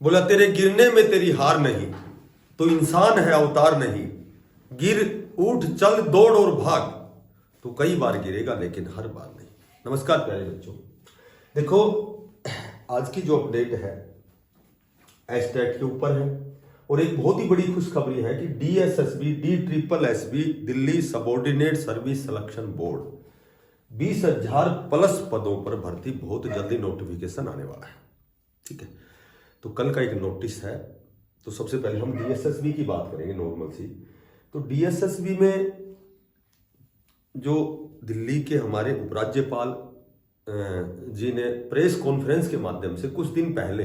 बोला तेरे गिरने में तेरी हार नहीं, तो इंसान है अवतार नहीं। गिर उठ चल दौड़ और भाग, तो कई बार गिरेगा लेकिन हर बार नहीं। नमस्कार प्यारे बच्चों, देखो आज की जो अपडेट है एस्टेट के ऊपर है और एक बहुत ही बड़ी खुशखबरी है कि DSSB DSSB Delhi subordinate service selection board 20,000 plus पदों पर भर्ती बहुत जल्दी नोटिफिकेशन आने वाला है। ठीक है, तो कल का एक नोटिस है। तो सबसे पहले हम DSSB की बात करेंगे नॉर्मल सी। तो DSSB में जो दिल्ली के हमारे उपराज्यपाल जी ने प्रेस कॉन्फ्रेंस के माध्यम से कुछ दिन पहले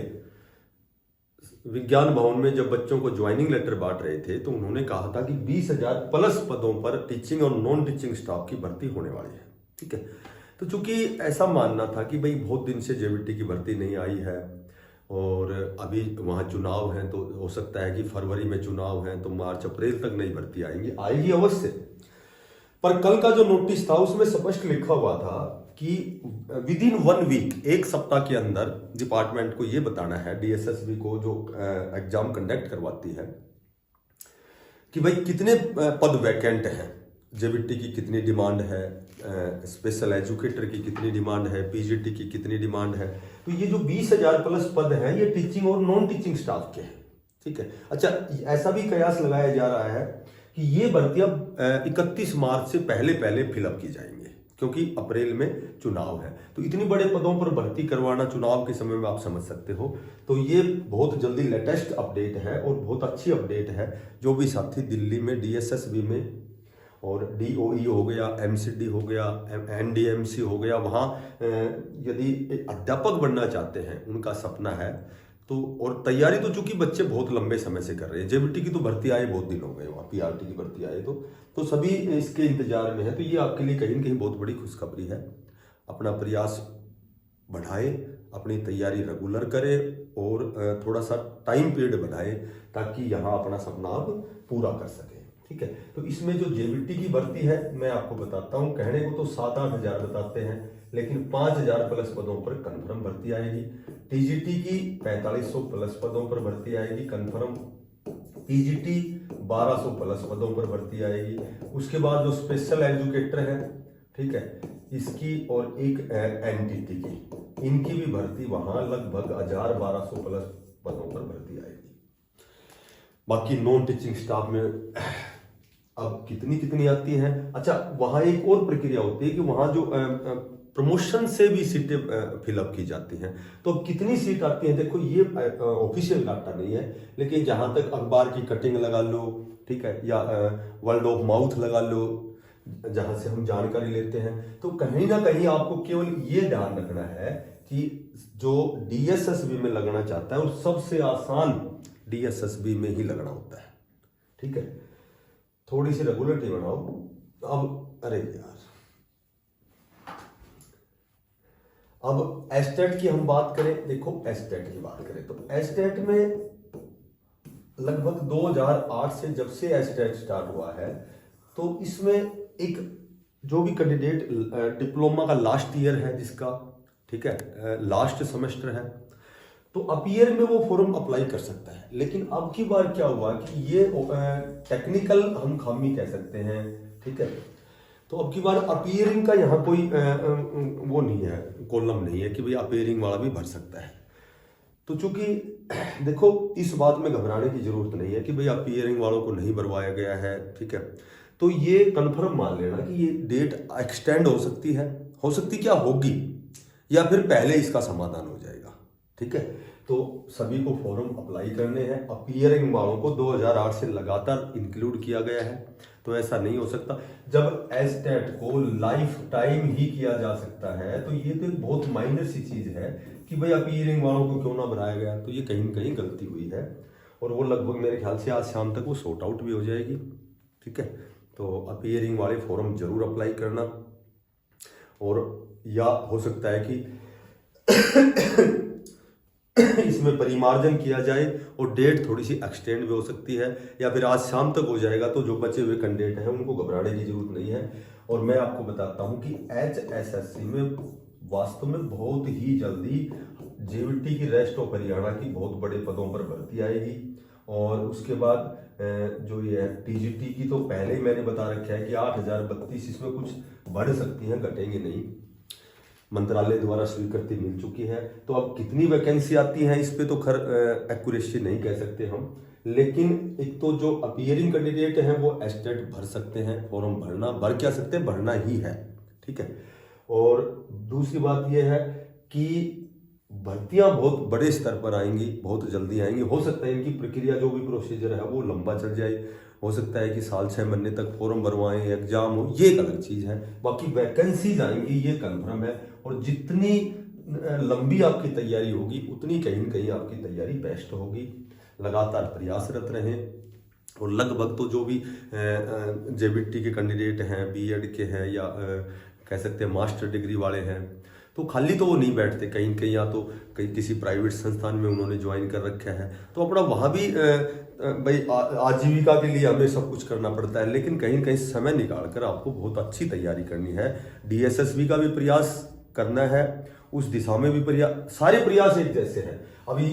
विज्ञान भवन में जब बच्चों को ज्वाइनिंग लेटर बांट रहे थे तो उन्होंने कहा था कि 20,000 प्लस पदों पर टीचिंग और नॉन टीचिंग स्टाफ की भर्ती होने वाली है। ठीक है, तो चूंकि ऐसा मानना था कि भाई बहुत दिन से JBT की भर्ती नहीं आई है और अभी वहाँ चुनाव हैं, तो हो सकता है कि फरवरी में चुनाव हैं तो मार्च अप्रैल तक नहीं भर्ती आएगी अवश्य। पर कल का जो नोटिस था उसमें स्पष्ट लिखा हुआ था कि विद इन 1 वीक, एक सप्ताह के अंदर डिपार्टमेंट को ये बताना है, DSSB को जो एग्जाम कंडक्ट करवाती है, कि भाई कितने पद वैकेंट हैं, JBT की कितनी डिमांड है, स्पेशल एजुकेटर की कितनी डिमांड है, PGT की कितनी डिमांड है। तो ये जो 20,000 प्लस पद हैं ये टीचिंग और नॉन टीचिंग स्टाफ के हैं। ठीक है, अच्छा ऐसा भी कयास लगाया जा रहा है कि ये भर्तियां 31 मार्च से पहले फिलअप की जाएंगे क्योंकि अप्रैल में चुनाव है। तो इतनी बड़े पदों पर भर्ती करवाना चुनाव के समय में आप समझ सकते हो। तो ये बहुत जल्दी लेटेस्ट अपडेट है और बहुत अच्छी अपडेट है। जो भी साथी दिल्ली में DSSB में और DOE हो गया, MCD हो गया, NDMC हो गया, वहाँ यदि अध्यापक बनना चाहते हैं, उनका सपना है तो, और तैयारी तो चूंकि बच्चे बहुत लंबे समय से कर रहे हैं, JBT की तो भर्ती आए बहुत दिन हो गए, वहाँ PRT की भर्ती आए तो सभी इसके इंतजार में है। तो ये आपके लिए कहीं न कहीं बहुत बड़ी खुशखबरी है। अपना प्रयास बढ़ाए, अपनी तैयारी रेगुलर करें और थोड़ा सा टाइम पीरियड बढ़ाएं ताकि यहाँ अपना सपना आप पूरा कर सकें। ठीक है, तो इसमें जो JBT की भर्ती है मैं आपको बताता हूँ, कहने को तो 7-8 हज़ार बताते हैं लेकिन 5,000 प्लस पदों पर कन्फर्म भर्ती आएगी। TGT की 4500 प्लस पदों पर भर्ती आएगी कन्फर्म। PGT 1200 प्लस पदों पर भर्ती आएगी। उसके बाद जो स्पेशल एजुकेटर है, ठीक है, इसकी और एक NTT की, इनकी भी भर्ती वहां लगभग 1,000-1,200 प्लस पदों पर भर्ती आएगी। बाकी नॉन टीचिंग स्टाफ में अब कितनी आती हैं। अच्छा, वहां एक और प्रक्रिया होती है कि वहां जो प्रमोशन से भी सीटें फिलअप की जाती हैं। तो अब कितनी सीट आती है, देखो ये ऑफिशियल डाटा नहीं है, लेकिन जहां तक अखबार की कटिंग लगा लो, ठीक है, या वर्ड ऑफ माउथ लगा लो, जहां से हम जानकारी लेते हैं, तो कहीं ना कहीं आपको केवल ये ध्यान रखना है कि जो DSSB में लगना चाहता है और सबसे आसान DSSB में ही लगना होता है। ठीक है, थोड़ी सी रेगुलरिटी बनाओ। अब अरे यार, अब एस्टेट की हम बात करें, देखो एस्टेट की बात करें तो एस्टेट में लगभग 2008 से जब से एस्टेट स्टार्ट हुआ है तो इसमें एक जो भी कैंडिडेट डिप्लोमा का लास्ट ईयर है जिसका, ठीक है, लास्ट सेमेस्टर है, तो अपीयर में वो फॉर्म अप्लाई कर सकता है। लेकिन अब की बार क्या हुआ कि ये टेक्निकल हम खामी कह सकते हैं, ठीक है, तो अब की बार अपीयरिंग का यहाँ कोई वो नहीं है, कॉलम नहीं है कि भाई अपीयरिंग वाला भी भर सकता है। तो चूंकि देखो इस बात में घबराने की जरूरत नहीं है कि भाई अपीयरिंग वालों को नहीं भरवाया गया है, ठीक है, तो ये कंफर्म मान लेना कि ये डेट एक्सटेंड हो सकती क्या होगी, या फिर पहले इसका समाधान हो जाएगा। ठीक है, तो सभी को फॉर्म अप्लाई करने हैं। अपीयरिंग वालों को 2008 से लगातार इंक्लूड किया गया है, तो ऐसा नहीं हो सकता। जब एस्टेट को लाइफ टाइम ही किया जा सकता है तो ये तो एक बहुत माइनर सी चीज है कि भाई अपीयरिंग वालों को क्यों ना भराया गया। तो ये कहीं न कहीं गलती हुई है और वो लगभग मेरे ख्याल से आज शाम तक वो सॉर्ट आउट भी हो जाएगी। ठीक है, तो अपीयरिंग वाले फॉर्म जरूर अप्लाई करना, और या हो सकता है कि इसमें परिमार्जन किया जाए और डेट थोड़ी सी एक्सटेंड भी हो सकती है, या फिर आज शाम तक हो जाएगा। तो जो बचे हुए कैंडिडेट हैं उनको घबराने की जरूरत नहीं है। और मैं आपको बताता हूं कि HSSC में वास्तव में बहुत ही जल्दी जेवीटी की रेस्ट ऑफ हरियाणा की बहुत बड़े पदों पर भर्ती आएगी। और उसके बाद जो ये है टीजीटी की तो पहले ही मैंने बता रखा है कि 8032, इसमें कुछ बढ़ सकती हैं, घटेंगे नहीं, मंत्रालय द्वारा स्वीकृति मिल चुकी है। तो अब कितनी वैकेंसी आती है इस पे तो खैर एक्यूरेसी नहीं कह सकते हम, लेकिन एक तो जो अपीयरिंग कैंडिडेट हैं वो एस्टेट भर सकते हैं, फॉर्म भर क्या सकते हैं, भरना ही है, ठीक है। और दूसरी बात यह है कि भर्तियां बहुत बड़े स्तर पर आएंगी, बहुत जल्दी आएंगी। हो सकता है इनकी प्रक्रिया जो भी प्रोसीजर है वो लंबा चल जाए, हो सकता है कि साल 6 महीने तक फॉर्म भरवाएं, एग्जाम हो, ये एक अलग चीज है। बाकी वैकेंसीज आएंगी ये कंफर्म है। और जितनी लंबी आपकी तैयारी होगी उतनी कहीं न कहीं आपकी तैयारी बेस्ट होगी। लगातार प्रयासरत रहें। और लगभग तो जो भी जेबीटी के कैंडिडेट हैं, बीएड के हैं या कह सकते हैं मास्टर डिग्री वाले हैं, तो खाली तो वो नहीं बैठते, कहीं न कहीं या तो कहीं किसी प्राइवेट संस्थान में उन्होंने ज्वाइन कर रखा है, तो अपना वहाँ भी भाई आजीविका के लिए हमें सब कुछ करना पड़ता है, लेकिन कहीं न कहीं समय निकाल कर आपको बहुत अच्छी तैयारी करनी है। डीएसएसबी का भी प्रयास करना है, उस दिशा में भी प्रयास, सारे प्रयास एक जैसे हैं। अभी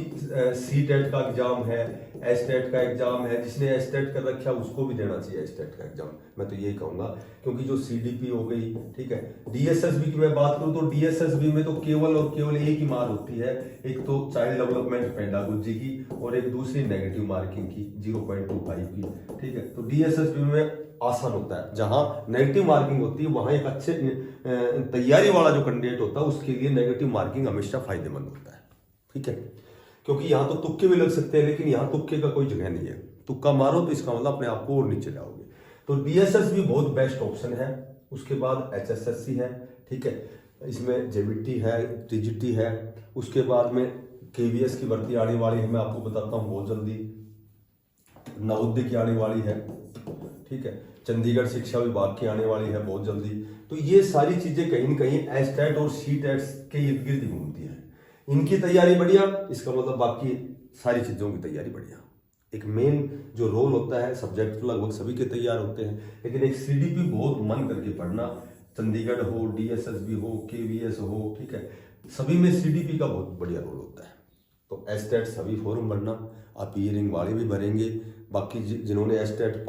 सीटेट का एग्जाम है, एस्टेट का एग्जाम है, जिसने एस्टेट कर रखा है उसको भी देना चाहिए एस्टेट का एग्जाम, मैं तो यही कहूंगा। क्योंकि जो सीडीपी हो गई, ठीक है, डीएसएसबी की मैं बात करूं तो डीएसएसबी में तो केवल और केवल एक ही मार होती है, एक तो चाइल्ड डेवलपमेंट पेडागोजी की और एक दूसरी नेगेटिव मार्किंग की 0.25 की, ठीक है। तो डीएसएसबी में आसान होता है, जहां नेगेटिव मार्किंग होती है वहां एक अच्छे तैयारी वाला जो कैंडिडेट होता है उसके लिए नेगेटिव मार्किंग हमेशा फायदेमंद होता है, ठीक है। क्योंकि यहाँ तो तुक्के भी लग सकते हैं, लेकिन यहाँ तुक्के का कोई जगह नहीं है, तुक्का मारो तो इसका मतलब अपने आप को और नीचे जाओगे। तो डीएसएस भी बहुत बेस्ट ऑप्शन है। उसके बाद एचएसएससी है, ठीक है, इसमें जेबीटी है, टीजीटी है, उसके बाद में केवीएस की भर्ती आने वाली है, मैं आपको बताता हूँ बहुत जल्दी, नवोदय की आने वाली है, ठीक है, चंडीगढ़ शिक्षा विभाग की आने वाली है बहुत जल्दी। तो ये सारी चीजें कहीं न कहीं एस्टेट और सीटेट के इर्द गिर्द घूमती है। इनकी तैयारी बढ़िया, इसका मतलब बाकी सारी चीजों की तैयारी बढ़िया। एक मेन जो रोल होता है, सब्जेक्ट तो लगभग सभी के तैयार होते हैं, लेकिन एक सीडीपी बहुत मन करके पढ़ना, चंडीगढ़ हो, डीएसएसबी हो, केवीएस हो, ठीक है, सभी में सीडीपी का बहुत बढ़िया रोल होता है। तो एस्टेट सभी फॉर्म भरना, अपीयरिंग वाले भी भरेंगे। बाकी जिन्होंने एस्टेट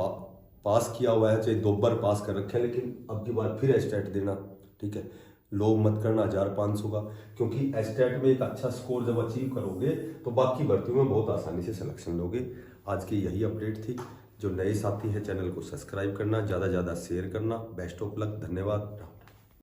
पास किया हुआ है, चाहे 2 बार पास कर रखे हैं, लेकिन अब की बार फिर एस्टेट देना, ठीक है, लोग मत करना 1500 का, क्योंकि एस्टेट में एक अच्छा स्कोर जब अचीव करोगे तो बाकी भर्तियों में बहुत आसानी से सिलेक्शन लोगे। आज की यही अपडेट थी। जो नए साथी हैं चैनल को सब्सक्राइब करना, ज़्यादा से ज़्यादा शेयर करना। बेस्ट ऑफ लक, धन्यवाद।